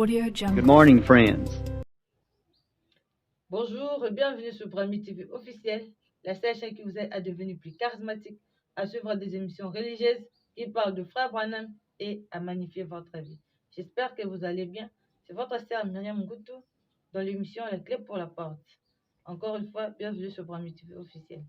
Good morning, friends. Bonjour et bienvenue sur Brahmi TV officiel, la seule chaîne qui vous aide à devenir plus charismatique, à suivre des émissions religieuses qui parlent de Frère Branham et à magnifier votre vie. J'espère que vous allez bien. C'est votre sœur Myriam Goutou dans l'émission La clé pour la porte. Encore une fois, bienvenue sur Brahmi TV officiel.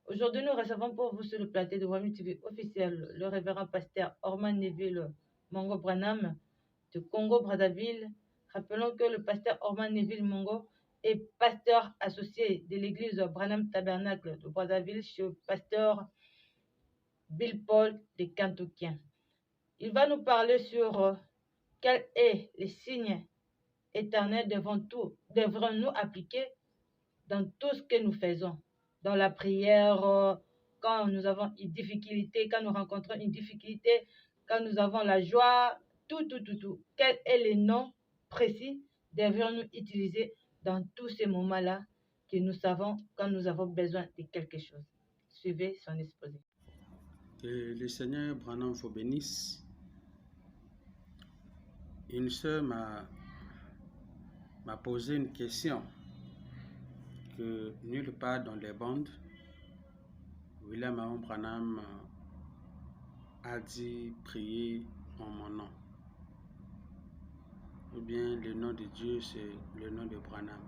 Aujourd'hui, nous recevons pour vous sur le plateau de Brahmi TV officiel le révérend pasteur Orman Neville Mongo Branham de Congo-Brazzaville. Rappelons que le pasteur Orman Neville Mongo est pasteur associé de l'église Branham Tabernacle de Brazzaville chez le pasteur Bill Paul de Kantoukien. Il va nous parler sur quels sont les signes éternels devrons-nous appliquer dans tout ce que nous faisons, dans la prière, quand nous avons une difficulté, quand nous rencontrons une difficulté, quand nous avons la joie, tout. Quel est le nom précis devrions-nous utiliser dans tous ces moments-là que nous savons quand nous avons besoin de quelque chose? Suivez son exposé. Que le Seigneur Branham vous bénisse. Une sœur m'a posé une question que nulle part dans les bandes, William Mahon Branham a dit prier en mon nom. Ou bien le nom de Dieu, c'est le nom de Branham.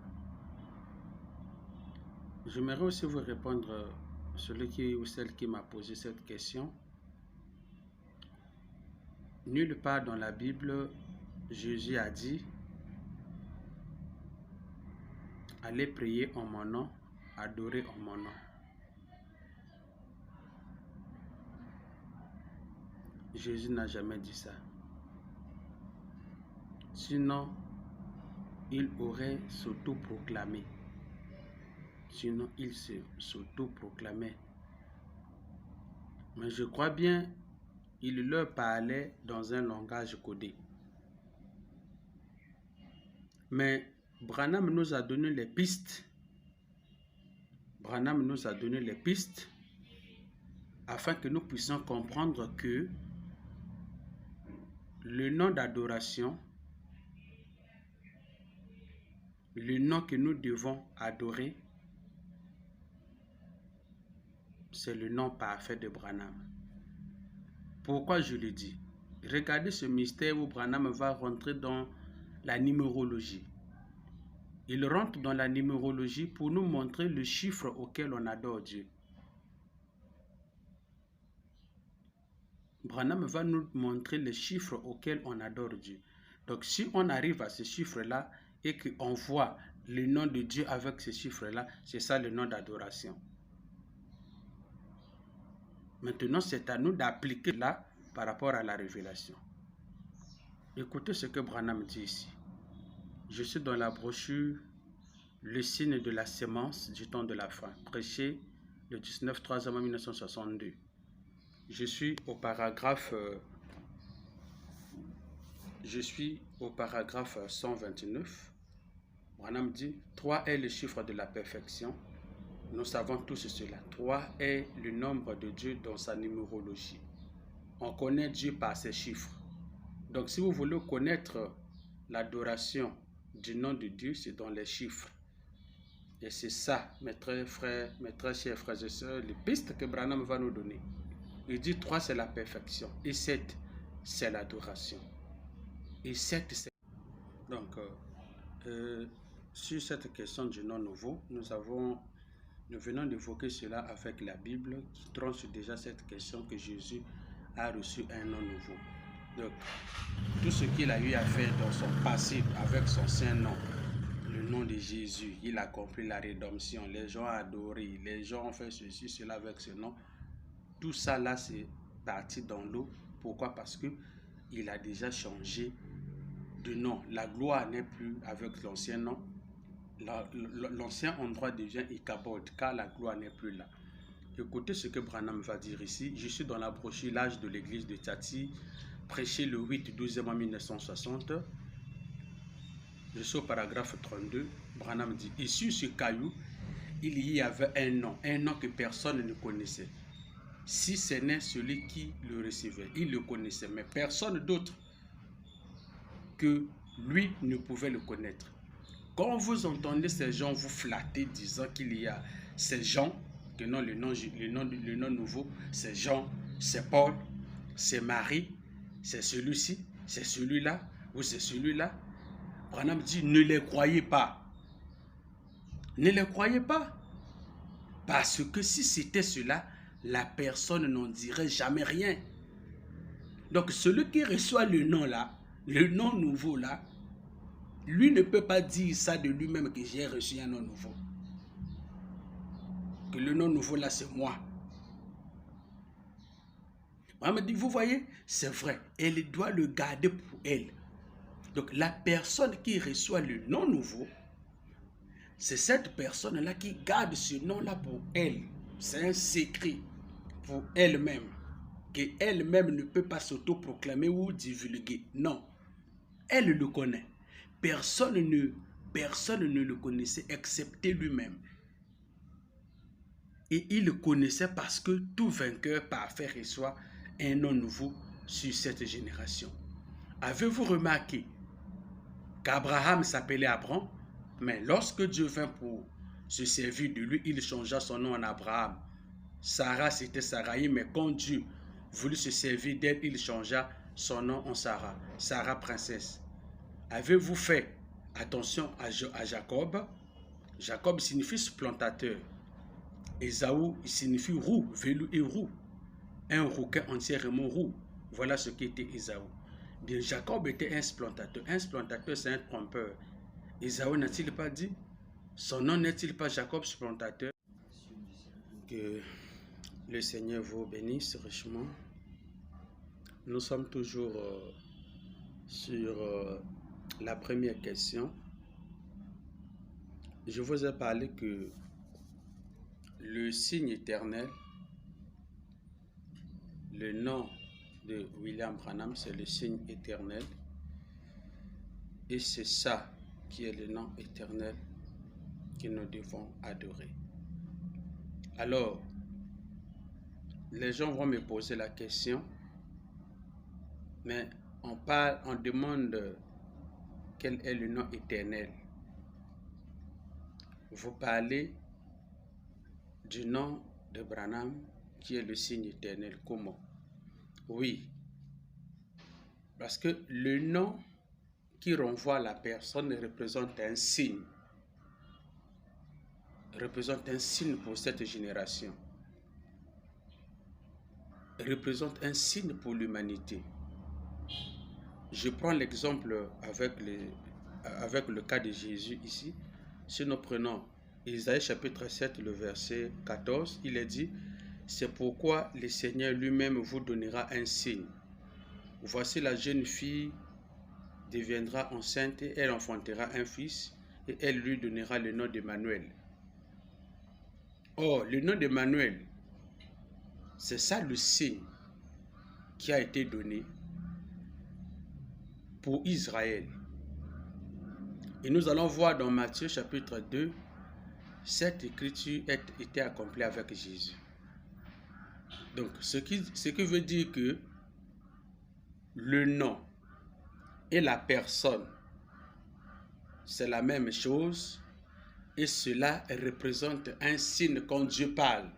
J'aimerais aussi vous répondre, celui qui ou celle qui m'a posé cette question. Nulle part dans la Bible, Jésus a dit « Allez prier en mon nom, adorer en mon nom ». Jésus n'a jamais dit ça. Sinon, il aurait s'auto-proclamé. Sinon, il s'auto-proclamait. Mais je crois bien, il leur parlait dans un langage codé. Mais Branham nous a donné les pistes. Branham nous a donné les pistes afin que nous puissions comprendre que le nom d'adoration, le nom que nous devons adorer, c'est le nom parfait de Branham. Pourquoi je le dis? Regardez ce mystère où Branham va rentrer dans la numérologie. Il rentre dans la numérologie pour nous montrer le chiffre auquel on adore Dieu. Branham va nous montrer les chiffres auxquels on adore Dieu. Donc si on arrive à ce chiffre-là et qu'on voit le nom de Dieu avec ce chiffre-là, c'est ça le nom d'adoration. Maintenant, c'est à nous d'appliquer là par rapport à la révélation. Écoutez ce que Branham dit ici. Je suis dans la brochure Le signe de la sémence du temps de la fin, prêché le 19/3 1962. Je suis au paragraphe 129. Branham dit 3 est le chiffre de la perfection. Nous savons tous cela. 3 est le nombre de Dieu dans sa numérologie. On connaît Dieu par ses chiffres. Donc si vous voulez connaître l'adoration du nom de Dieu, c'est dans les chiffres. Et c'est ça, mes très chers frères et sœurs, les pistes que Branham va nous donner. Il dit 3 c'est la perfection et 7 c'est l'adoration. Et 7 c'est... Donc, sur cette question du nom nouveau, nous venons d'évoquer cela avec la Bible qui tranche déjà cette question que Jésus a reçu un nom nouveau. Donc, tout ce qu'il a eu à faire dans son passé avec son saint nom, le nom de Jésus, il a compris la rédemption, les gens ont adoré, les gens ont fait ceci, cela avec ce nom. Tout ça là, c'est parti dans l'eau. Pourquoi? Parce que il a déjà changé de nom. La gloire n'est plus avec l'ancien nom. L'ancien endroit devient Ichabod, car la gloire n'est plus là. Écoutez ce que Branham va dire ici. Je suis dans la brochure L'âge de l'église de Tati, prêché le 8/12 1960. Je suis au paragraphe 32. Branham dit, et sur ce caillou, il y avait un nom que personne ne connaissait. Si ce n'est celui qui le recevait, il le connaissait, mais personne d'autre que lui ne pouvait le connaître. Quand vous entendez ces gens vous flatter disant qu'il y a ces gens, que non, le nom nouveau, c'est Jean, c'est Paul, c'est Marie, c'est celui-ci, c'est celui-là, ou c'est celui-là, Branham dit, ne les croyez pas. Ne les croyez pas. Parce que si c'était cela, la personne n'en dirait jamais rien. Donc celui qui reçoit le nom là, le nom nouveau là, lui ne peut pas dire ça de lui-même que j'ai reçu un nom nouveau. Que le nom nouveau là c'est moi. On me dit, vous voyez, c'est vrai, elle doit le garder pour elle. Donc la personne qui reçoit le nom nouveau, c'est cette personne-là qui garde ce nom-là pour elle. C'est un secret pour elle-même, qu'elle-même ne peut pas s'autoproclamer ou divulguer. Non, elle le connaît. Personne ne le connaissait excepté lui-même. Et il le connaissait parce que tout vainqueur parfait reçoit un nom nouveau sur cette génération. Avez-vous remarqué qu'Abraham s'appelait Abraham, mais lorsque Dieu vint pour se servir de lui, il changea son nom en Abraham. Sarah, c'était Sarai, mais quand Dieu voulut se servir d'elle, il changea son nom en Sarah, Sarah princesse. Avez-vous fait attention à Jacob? Jacob signifie supplantateur. Ésaü signifie roux, velu et roux. Un rouquin entièrement roux. Voilà ce qu'était Ésaü. Bien, Jacob était un supplantateur. Un supplantateur, c'est un trompeur. Ésaü n'a-t-il pas dit? Son nom n'est-il pas Jacob supplantateur? Que le Seigneur vous bénisse richement. Nous sommes toujours sur la première question. Je vous ai parlé que le signe éternel, le nom de William Branham, c'est le signe éternel. Et c'est ça qui est le nom éternel que nous devons adorer. Alors, les gens vont me poser la question, mais on demande quel est le nom éternel. Vous parlez du nom de Branham qui est le signe éternel. Comment? Oui, parce que le nom qui renvoie à la personne représente un signe. Représente un signe pour cette génération. Représente un signe pour l'humanité. Je prends l'exemple avec le cas de Jésus ici. Si nous prenons Isaïe chapitre 7, le verset 14, il est dit, « C'est pourquoi le Seigneur lui-même vous donnera un signe. Voici la jeune fille deviendra enceinte et elle enfantera un fils et elle lui donnera le nom d'Emmanuel. » Or, le nom d'Emmanuel, c'est ça le signe qui a été donné pour Israël. Et nous allons voir dans Matthieu chapitre 2, cette écriture a été accomplie avec Jésus. Donc, ce qui veut dire que le nom et la personne, c'est la même chose et cela représente un signe quand Dieu parle,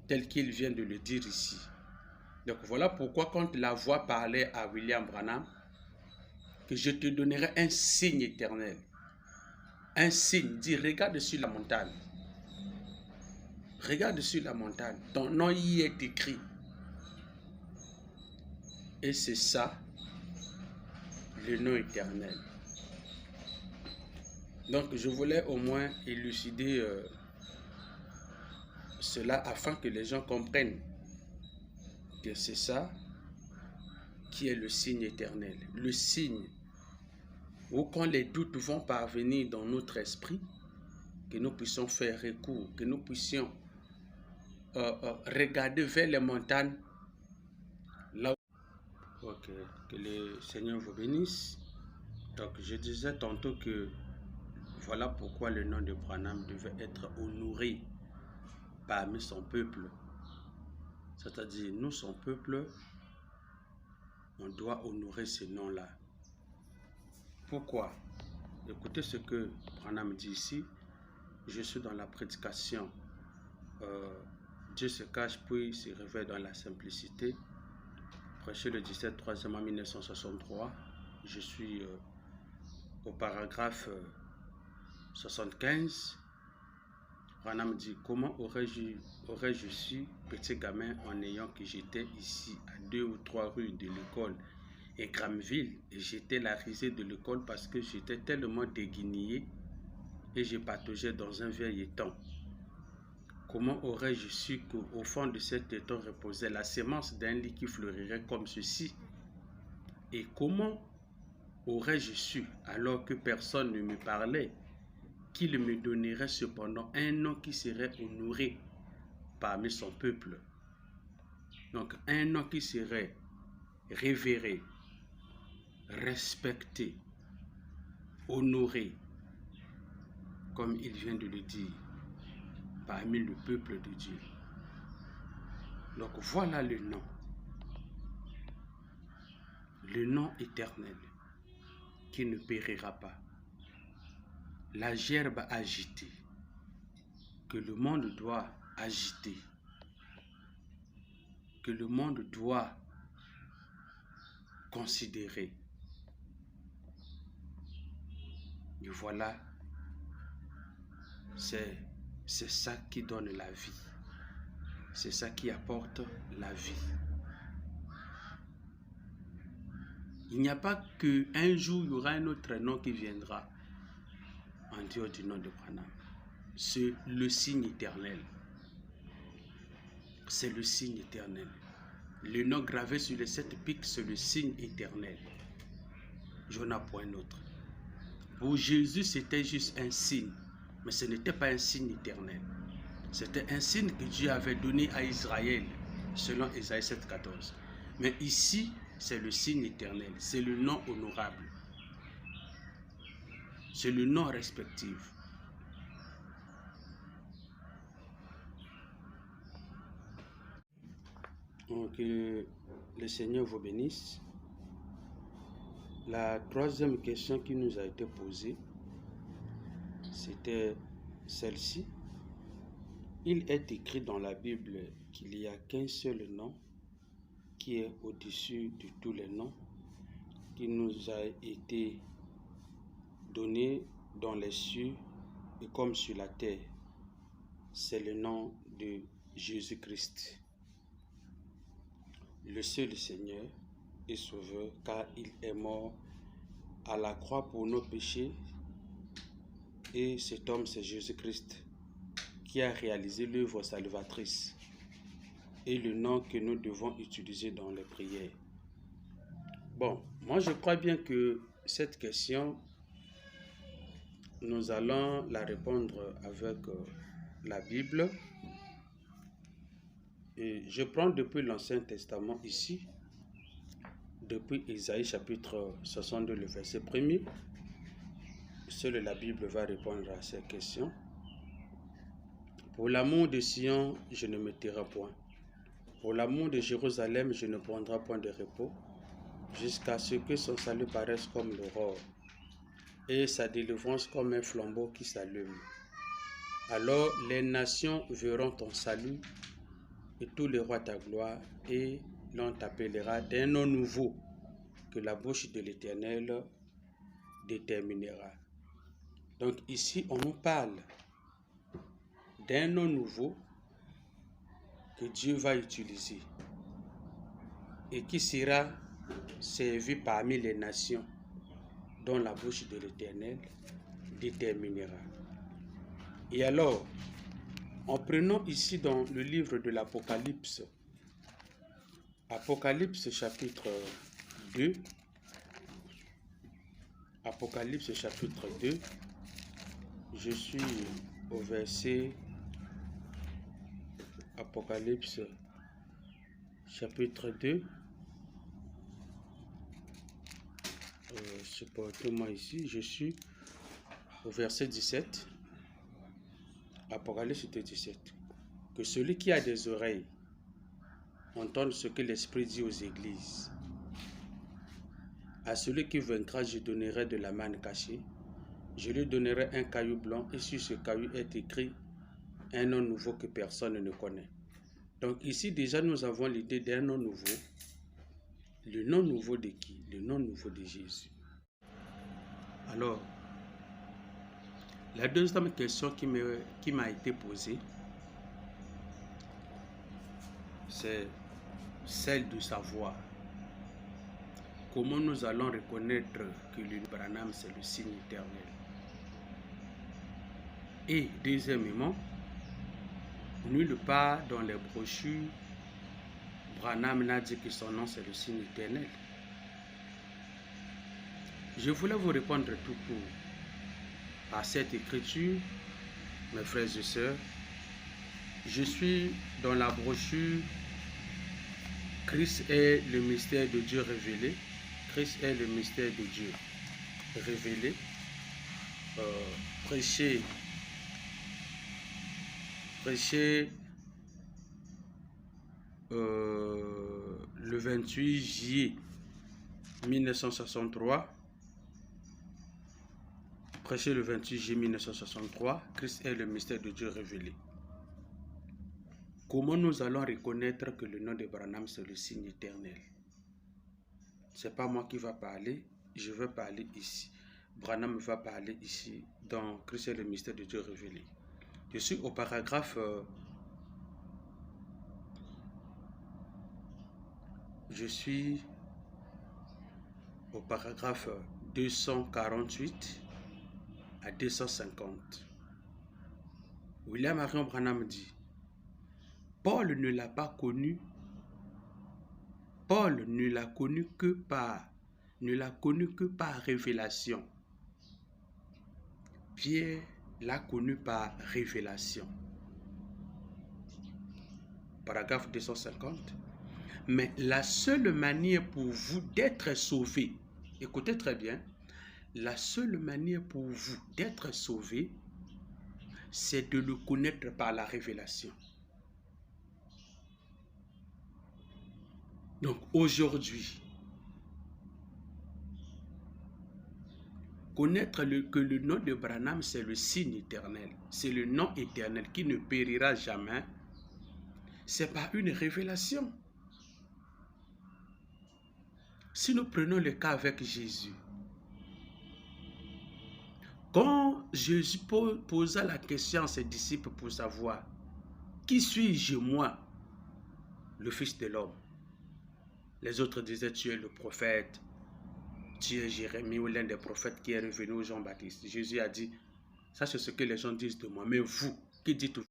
tel qu'il vient de le dire ici. Donc, voilà pourquoi quand la voix parlait à William Branham, que je te donnerai un signe éternel. Un signe, dit, regarde sur la montagne. Regarde sur la montagne. Ton nom y est écrit. Et c'est ça, le nom éternel. Donc, je voulais au moins élucider cela afin que les gens comprennent que c'est ça qui est le signe éternel. Le signe où quand les doutes vont parvenir dans notre esprit, que nous puissions faire recours, que nous puissions regarder vers les montagnes. Là où... Ok, que le Seigneur vous bénisse. Donc je disais tantôt que voilà pourquoi le nom de Branham devait être honoré parmi son peuple. C'est-à-dire, nous, son peuple, on doit honorer ce nom-là. Pourquoi? Écoutez ce que Branham dit ici. Je suis dans la prédication. Dieu se cache puis se révèle dans la simplicité. Prêché le 17/3 en 1963. Je suis au paragraphe 75. Branham dit: comment aurais-je su, petit gamin, en ayant que j'étais ici à 2 ou 3 rues de l'école et Gramville, et j'étais la risée de l'école parce que j'étais tellement déguenillé et je pataugeais dans un vieil étang. Comment aurais-je su qu'au fond de cet étang reposait la sémence d'un lit qui fleurirait comme ceci? Et comment aurais-je su, alors que personne ne me parlait, qu'il me donnerait cependant un nom qui serait honoré parmi son peuple? Donc un nom qui serait révéré, respecté, honoré, comme il vient de le dire, parmi le peuple de Dieu. Donc voilà le nom éternel qui ne périra pas. La gerbe agitée que le monde doit agiter, que le monde doit considérer. Et voilà, c'est ça qui donne la vie. C'est ça qui apporte la vie. Il n'y a pas qu'un jour, il y aura un autre nom qui viendra en dehors du nom de Branham. C'est le signe éternel. C'est le signe éternel. Le nom gravé sur les 7 pics, c'est le signe éternel. Je n'en ai point un autre. Pour Jésus, c'était juste un signe, mais ce n'était pas un signe éternel. C'était un signe que Dieu avait donné à Israël, selon Ésaïe 7,14. Mais ici, c'est le signe éternel, c'est le nom honorable. C'est le nom respectif. Donc, que le Seigneur vous bénisse. La troisième question qui nous a été posée, c'était celle-ci. Il est écrit dans la Bible qu'il n'y a qu'un seul nom qui est au-dessus de tous les noms, qui nous a été donné dans les cieux et comme sur la terre. C'est le nom de Jésus-Christ, le seul Seigneur et Sauveur, car il est mort à la croix pour nos péchés. Et cet homme, c'est Jésus-Christ, qui a réalisé l'œuvre salvatrice et le nom que nous devons utiliser dans les prières. Bon, moi je crois bien que cette question, nous allons la répondre avec la Bible. Et je prends depuis l'Ancien Testament ici, depuis Isaïe chapitre 62, le verset 1er. Seule la Bible va répondre à ces questions. Pour l'amour de Sion, je ne me tairai point. Pour l'amour de Jérusalem, je ne prendrai point de repos, jusqu'à ce que son salut paraisse comme l'aurore, et sa délivrance comme un flambeau qui s'allume. Alors les nations verront ton salut, et tous les rois ta gloire, et l'on t'appellera d'un nom nouveau, que la bouche de l'Éternel déterminera. Donc ici, on nous parle d'un nom nouveau que Dieu va utiliser et qui sera servi parmi les nations, dont la bouche de l'Éternel déterminera. Et alors, en prenant ici dans le livre de l'Apocalypse, Apocalypse chapitre 2, Apocalypse chapitre 2, je suis au verset Apocalypse chapitre 2, supportez-moi ici, je suis au verset 17, Apocalypse 2, 17. Que celui qui a des oreilles entende ce que l'Esprit dit aux églises. À celui qui vaincra, je donnerai de la manne cachée. Je lui donnerai un caillou blanc et sur ce caillou est écrit un nom nouveau que personne ne connaît. Donc ici déjà nous avons l'idée d'un nom nouveau. Le nom nouveau de qui? Le nom nouveau de Jésus. Alors, la deuxième question qui m'a été posée, c'est celle de savoir comment nous allons reconnaître que le Branham c'est le signe éternel. Et deuxièmement, nulle part dans les brochures, Branham n'a dit que son nom c'est le signe éternel. Je voulais vous répondre tout court à cette écriture, mes frères et sœurs. Je suis dans la brochure Christ est le mystère de Dieu révélé. Christ est le mystère de Dieu révélé. Prêché le 28 juillet 1963. Prêché le 28 juillet 1963. Christ est le mystère de Dieu révélé. Comment nous allons reconnaître que le nom de Branham c'est le signe éternel? C'est pas moi qui va parler, je vais parler ici. Branham va parler ici dans Christ est le mystère de Dieu révélé. Je suis au paragraphe au paragraphe 248 à 250. William Marion Branham dit: Paul ne l'a pas connu. Paul ne l'a connu que par révélation. Pierre l'a connu par révélation. Paragraphe 250. Mais la seule manière pour vous d'être sauvés, écoutez très bien, la seule manière pour vous d'être sauvés, c'est de le connaître par la révélation. Donc aujourd'hui, connaître que le nom de Branham, c'est le signe éternel, c'est le nom éternel qui ne périra jamais, c'est pas une révélation. Si nous prenons le cas avec Jésus, quand Jésus posa la question à ses disciples pour savoir qui suis-je moi, le Fils de l'homme, les autres disaient tu es le prophète, tu es Jérémie ou l'un des prophètes qui est revenu au Jean-Baptiste. Jésus a dit, ça c'est ce que les gens disent de moi, mais vous, qui dites-vous?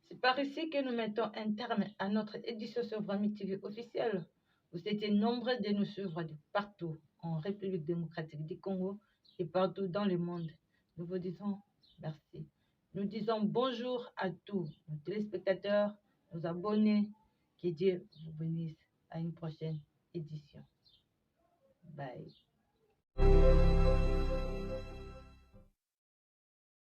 C'est par ici que nous mettons un terme à notre édition sur Vrami TV officielle. Vous étiez nombreux de nous suivre de partout en République démocratique du Congo et partout dans le monde. Nous vous disons merci. Nous disons bonjour à tous nos téléspectateurs, nos abonnés. Que Dieu vous bénisse. À une prochaine édition. Bye.